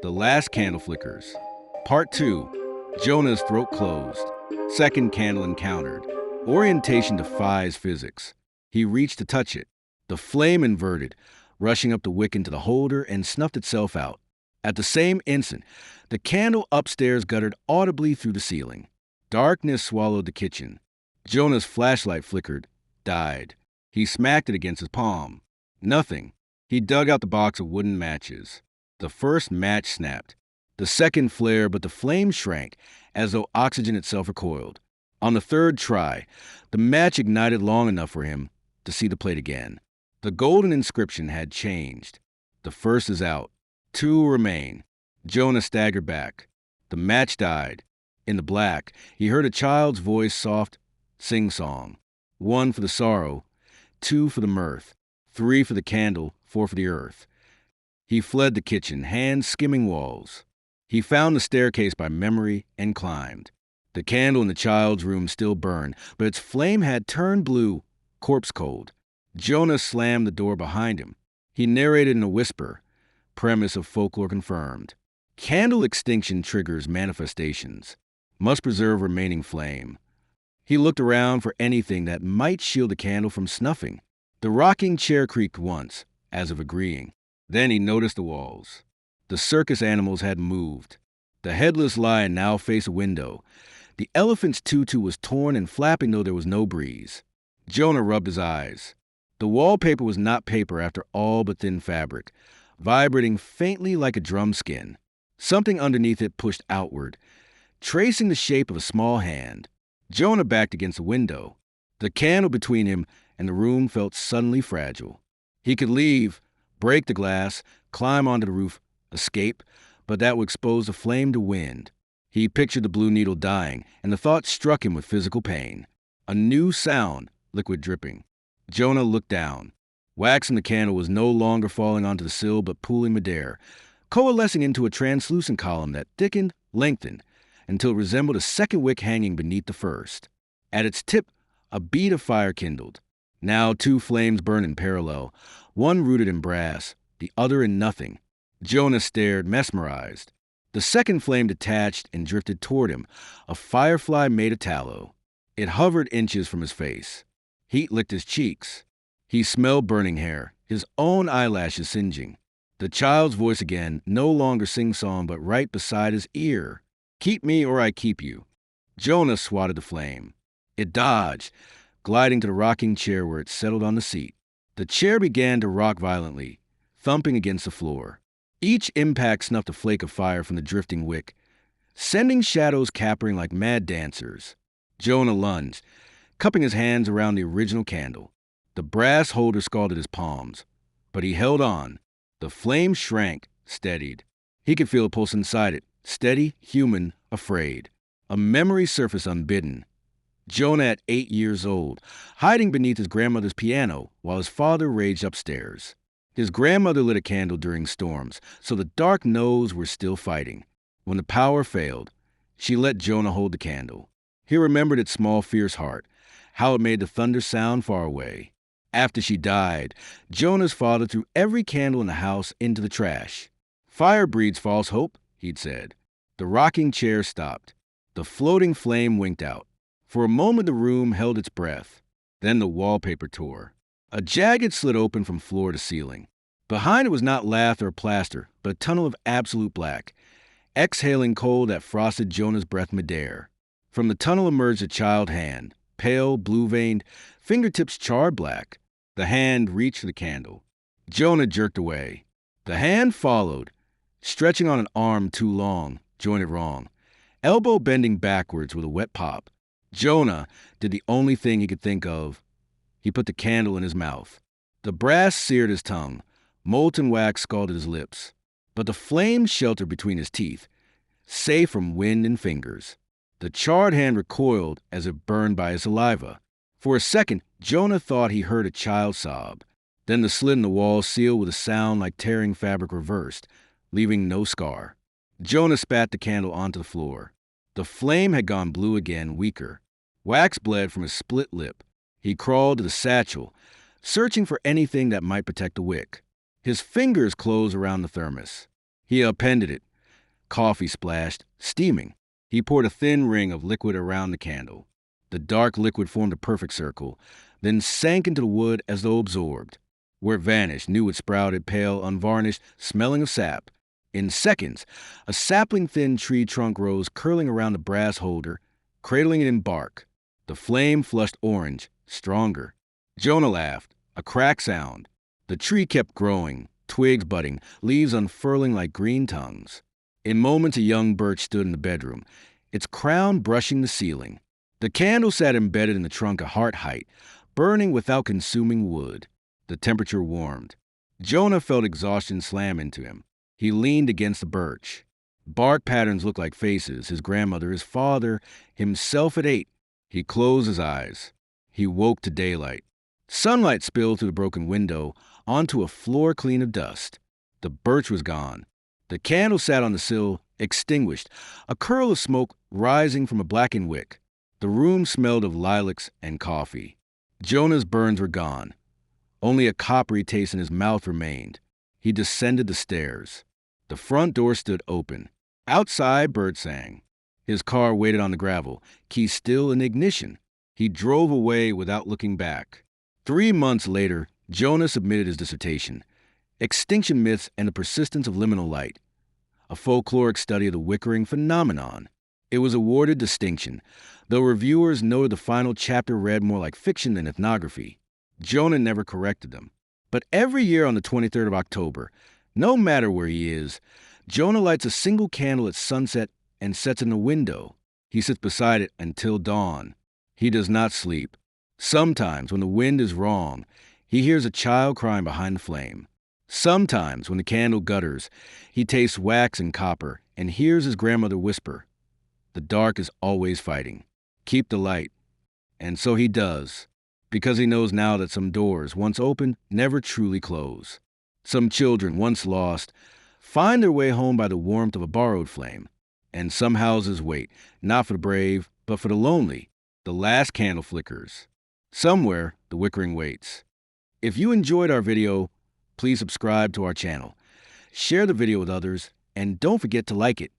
The Last Candle Flickers. Part 2. Jonah's throat closed. Second candle encountered. Orientation defies physics. He reached to touch it. The flame inverted, rushing up the wick into the holder and snuffed itself out. At the same instant, the candle upstairs guttered audibly through the ceiling. Darkness swallowed the kitchen. Jonah's flashlight flickered, died. He smacked it against his palm. Nothing. He dug out the box of wooden matches. The first match snapped. The second flared, but the flame shrank, as though oxygen itself recoiled. On the third try, the match ignited long enough for him to see the plate again. The golden inscription had changed. The first is out. 2 remain. Jonah staggered back. The match died. In the black, he heard a child's voice, soft, sing-song. 1 for the sorrow, 2 for the mirth, 3 for the candle, 4 for the earth. He fled the kitchen, hands skimming walls. He found the staircase by memory and climbed. The candle in the child's room still burned, but its flame had turned blue, corpse cold. Jonah slammed the door behind him. He narrated in a whisper, premise of folklore confirmed. Candle extinction triggers manifestations. Must preserve remaining flame. He looked around for anything that might shield the candle from snuffing. The rocking chair creaked once, as if agreeing. Then he noticed the walls. The circus animals had moved. The headless lion now faced a window. The elephant's tutu was torn and flapping though there was no breeze. Jonah rubbed his eyes. The wallpaper was not paper after all but thin fabric, vibrating faintly like a drum skin. Something underneath it pushed outward, tracing the shape of a small hand. Jonah backed against the window. The candle between him and the room felt suddenly fragile. He could leave, break the glass, climb onto the roof, escape, but that would expose the flame to wind. He pictured the blue needle dying, and the thought struck him with physical pain. A new sound, liquid dripping. Jonah looked down. Wax in the candle was no longer falling onto the sill but pooling midair, coalescing into a translucent column that thickened, lengthened, until it resembled a second wick hanging beneath the first. At its tip, a bead of fire kindled. Now 2 flames burned in parallel, one rooted in brass, the other in nothing. Jonah stared, mesmerized. The second flame detached and drifted toward him, a firefly made of tallow. It hovered inches from his face. Heat licked his cheeks. He smelled burning hair, his own eyelashes singeing. The child's voice again, no longer sing-song but right beside his ear. Keep me or I keep you. Jonah swatted the flame. It dodged, gliding to the rocking chair where it settled on the seat. The chair began to rock violently, thumping against the floor. Each impact snuffed a flake of fire from the drifting wick, sending shadows capering like mad dancers. Jonah lunged, cupping his hands around the original candle. The brass holder scalded his palms, but he held on. The flame shrank, steadied. He could feel a pulse inside it, steady, human, afraid. A memory surfaced unbidden. Jonah at 8 years old, hiding beneath his grandmother's piano while his father raged upstairs. His grandmother lit a candle during storms, so the dark nodes were still fighting. When the power failed, she let Jonah hold the candle. He remembered its small, fierce heart, how it made the thunder sound far away. After she died, Jonah's father threw every candle in the house into the trash. Fire breeds false hope, he'd said. The rocking chair stopped. The floating flame winked out. For a moment the room held its breath. Then the wallpaper tore. A jagged slit opened from floor to ceiling. Behind it was not lath or plaster, but a tunnel of absolute black, exhaling cold that frosted Jonah's breath midair. From the tunnel emerged a child hand, pale, blue-veined, fingertips charred black. The hand reached for the candle. Jonah jerked away. The hand followed, stretching on an arm too long, jointed wrong, elbow bending backwards with a wet pop. Jonah did the only thing he could think of. He put the candle in his mouth. The brass seared his tongue. Molten wax scalded his lips. But the flame sheltered between his teeth, safe from wind and fingers. The charred hand recoiled as if burned by his saliva. For a second, Jonah thought he heard a child sob. Then the slit in the wall sealed with a sound like tearing fabric reversed, leaving no scar. Jonah spat the candle onto the floor. The flame had gone blue again, weaker. Wax bled from his split lip. He crawled to the satchel, searching for anything that might protect the wick. His fingers closed around the thermos. He appended it, coffee splashed, steaming. He poured a thin ring of liquid around the candle. The dark liquid formed a perfect circle, then sank into the wood as though absorbed. Where it vanished, new wood sprouted, pale, unvarnished, smelling of sap. In seconds, a sapling-thin tree trunk rose, curling around the brass holder, cradling it in bark. The flame flushed orange, stronger. Jonah laughed, a crack sound. The tree kept growing, twigs budding, leaves unfurling like green tongues. In moments, a young birch stood in the bedroom, its crown brushing the ceiling. The candle sat embedded in the trunk at heart height, burning without consuming wood. The temperature warmed. Jonah felt exhaustion slam into him. He leaned against the birch. Bark patterns looked like faces, his grandmother, his father, himself at 8. He closed his eyes. He woke to daylight. Sunlight spilled through the broken window onto a floor clean of dust. The birch was gone. The candle sat on the sill, extinguished, a curl of smoke rising from a blackened wick. The room smelled of lilacs and coffee. Jonah's burns were gone. Only a coppery taste in his mouth remained. He descended the stairs. The front door stood open. Outside, birds sang. His car waited on the gravel, key still in the ignition. He drove away without looking back. 3 months later, Jonah submitted his dissertation, Extinction Myths and the Persistence of Liminal Light, a folkloric study of the Wickering phenomenon. It was awarded distinction, though reviewers noted the final chapter read more like fiction than ethnography. Jonah never corrected them. But every year on the 23rd of October, no matter where he is, Jonah lights a single candle at sunset and sets it in a window. He sits beside it until dawn. He does not sleep. Sometimes, when the wind is wrong, he hears a child crying behind the flame. Sometimes, when the candle gutters, he tastes wax and copper and hears his grandmother whisper, "The dark is always fighting. Keep the light." And so he does, because he knows now that some doors, once open, never truly close. Some children, once lost, find their way home by the warmth of a borrowed flame. And some houses wait, not for the brave, but for the lonely. The last candle flickers. Somewhere, the Wickering waits. If you enjoyed our video, please subscribe to our channel. Share the video with others, and don't forget to like it.